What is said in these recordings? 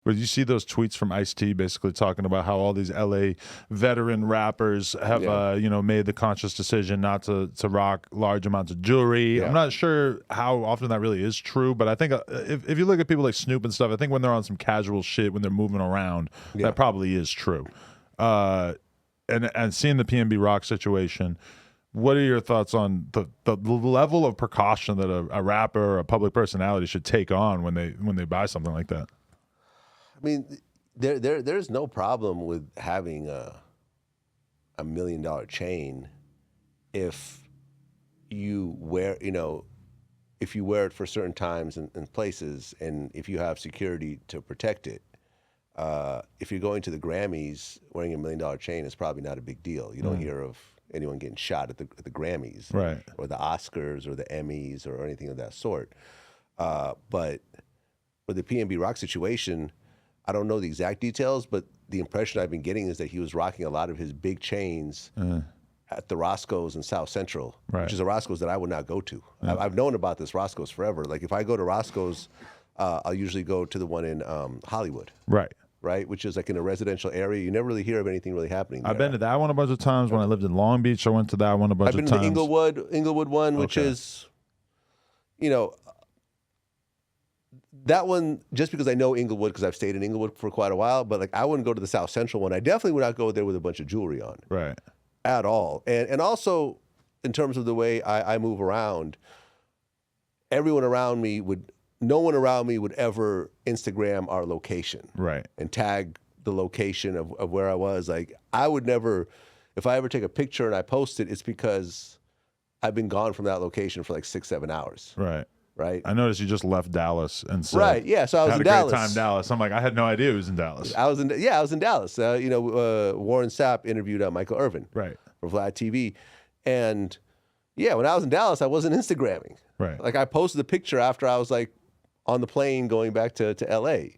But you see those tweets from Ice-T basically talking about how all these LA veteran rappers have, made the conscious decision not to rock large amounts of jewelry. Yeah. I'm not sure how often that really is true, but I think if you look at people like Snoop and stuff, I think when they're on some casual shit, when they're moving around, that probably is true. And seeing the PNB Rock situation, what are your thoughts on the level of precaution that a rapper or a public personality should take on when they buy something like that? I mean, there's no problem with having a $1 million chain if you wear it for certain times and places, and if you have security to protect it. If you're going to the Grammys, wearing $1 million chain is probably not a big deal. You don't hear of anyone getting shot at the Grammys, right, or the Oscars, or the Emmys, or anything of that sort. But for the PNB Rock situation, I don't know the exact details, but the impression I've been getting is that he was rocking a lot of his big chains at the Roscoe's in South Central, which is a Roscoe's that I would not go to. I've known about this Roscoe's forever. Like, if I go to Roscoe's, I'll usually go to the one in Hollywood. Right, which is like in a residential area. You never really hear of anything really happening there. I've been to that one a bunch of times. When I lived in Long Beach, I went to that one a bunch of times. I've been to the Inglewood one, which is, that one, just because I know Inglewood, because I've stayed in Inglewood for quite a while, but like, I wouldn't go to the South Central one. I definitely would not go there with a bunch of jewelry on. Right. At all. And also, in terms of the way I move around, no one around me would ever Instagram our location. Right. And tag the location of where I was. Like, I would never, if I ever take a picture and I post it, it's because I've been gone from that location for like 6-7 hours. Right. Right. I noticed you just left Dallas and said, right. Yeah. So I was in Dallas. Had a great time in Dallas. I'm like, I had no idea he was in Dallas. I was in Dallas. Warren Sapp interviewed Michael Irvin. Right. For Vlad TV, and when I was in Dallas, I wasn't Instagramming. Right. Like, I posted a picture after I was like on the plane going back to LA,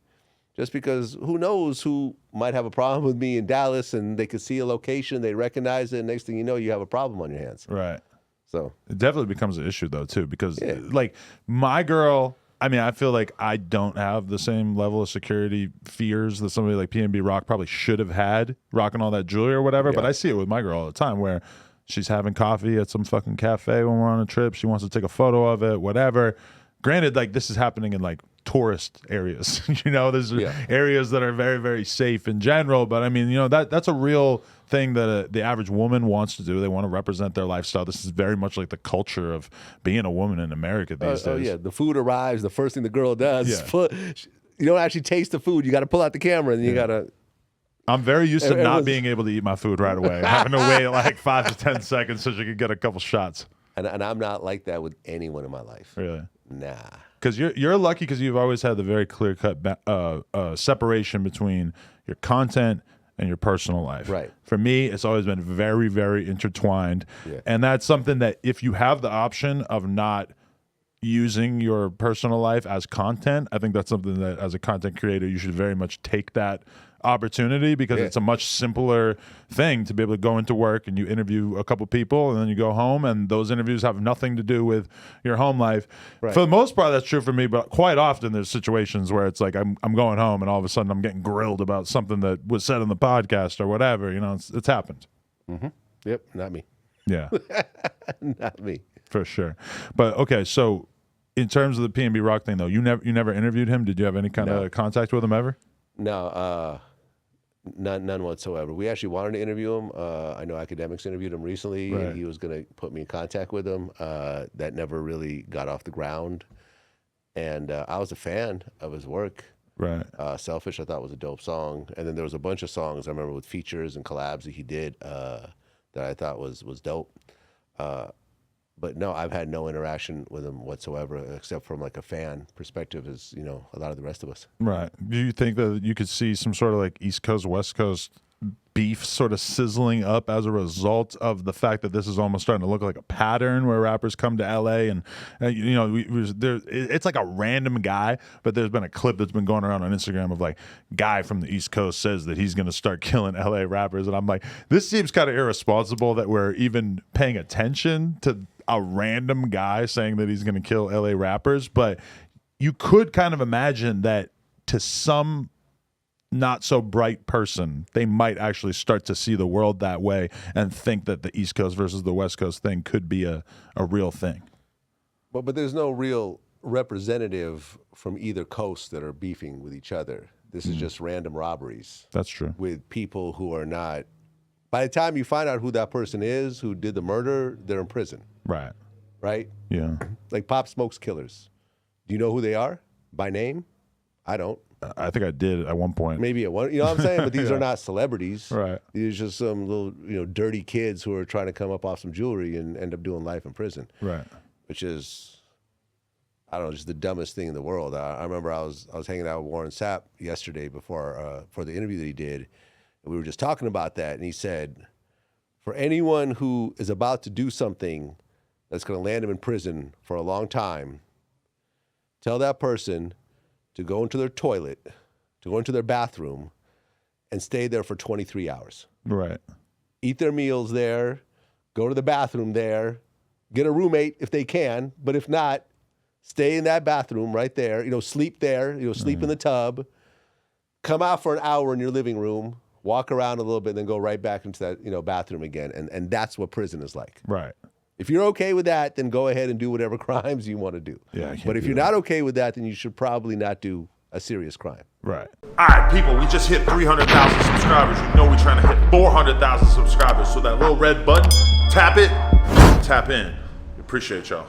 just because who knows who might have a problem with me in Dallas, and they could see a location, they recognize it, and next thing you know, you have a problem on your hands. Right. So it definitely becomes an issue though too, because like my girl, I mean, I feel like I don't have the same level of security fears that somebody like PNB Rock probably should have had, rocking all that jewelry or whatever. But I see it with my girl all the time, where she's having coffee at some fucking cafe when we're on a trip. She wants to take a photo of it, whatever. Granted, like, this is happening in like tourist areas, there's areas that are very, very safe in general. But I mean, that's a real thing that the average woman wants to do. They want to represent their lifestyle. This is very much like the culture of being a woman in America these days. Oh yeah, the food arrives. The first thing the girl does is you don't actually taste the food. You got to pull out the camera, and you got to. I'm very used to not being able to eat my food right away, having to wait like 5 to 10 seconds so she could get a couple shots. And I'm not like that with anyone in my life. Really? Nah. Because you're lucky, because you've always had the very clear-cut separation between your content and your personal life. Right. For me, it's always been very, very intertwined. Yeah. And that's something that if you have the option of not using your personal life as content, I think that's something that as a content creator, you should very much take that opportunity, because it's a much simpler thing to be able to go into work and you interview a couple people and then you go home, and those interviews have nothing to do with your home life. Right. For the most part, that's true for me, but quite often there's situations where it's like I'm going home and all of a sudden I'm getting grilled about something that was said on the podcast or whatever. It's happened. Mm-hmm. Yep, not me. Yeah. Not me. For sure. But okay, so in terms of the PNB Rock thing though, you never interviewed him? Did you have any kind of contact with him ever? No, none whatsoever. We actually wanted to interview him. I know Academics interviewed him recently. Right. He was going to put me in contact with him. That never really got off the ground. And I was a fan of his work. Right. Selfish, I thought, was a dope song. And then there was a bunch of songs I remember with features and collabs that he did that I thought was dope. But no, I've had no interaction with him whatsoever, except from like a fan perspective, as a lot of the rest of us. Right. Do you think that you could see some sort of like East Coast, West Coast beef sort of sizzling up as a result of the fact that this is almost starting to look like a pattern where rappers come to LA and it's like a random guy, but there's been a clip that's been going around on Instagram of like guy from the East Coast says that he's going to start killing LA rappers, and I'm like, this seems kind of irresponsible that we're even paying attention to a random guy saying that he's going to kill LA rappers. But you could kind of imagine that to some not so bright person, they might actually start to see the world that way and think that the East Coast versus the West Coast thing could be a real thing. But there's no real representative from either coast that are beefing with each other. This is just random robberies. That's true. With people who are not. By the time you find out who that person is who did the murder, they're in prison. Right. Right? Yeah. Like Pop Smoke's killers. Do you know who they are by name? I don't. I think I did at one point. Maybe at one, you know what I'm saying? But these Yeah. are not celebrities. Right. These are just some little, dirty kids who are trying to come up off some jewelry and end up doing life in prison. Right. Which is, I don't know, just the dumbest thing in the world. I remember I was hanging out with Warren Sapp yesterday before for the interview that he did, and we were just talking about that, and he said, for anyone who is about to do something that's going to land him in prison for a long time, tell that person to go into their toilet, to go into their bathroom, and stay there for 23 hours. Right. Eat their meals there, go to the bathroom there, get a roommate if they can, but if not, stay in that bathroom right there, sleep there, sleep in the tub, come out for an hour in your living room, walk around a little bit, and then go right back into that, bathroom again. And that's what prison is like. Right. If you're okay with that, then go ahead and do whatever crimes you want to do. Yeah, but if you're not okay with that, then you should probably not do a serious crime. Right. All right, people, we just hit 300,000 subscribers. You know we're trying to hit 400,000 subscribers. So that little red button, tap it, tap in. Appreciate y'all.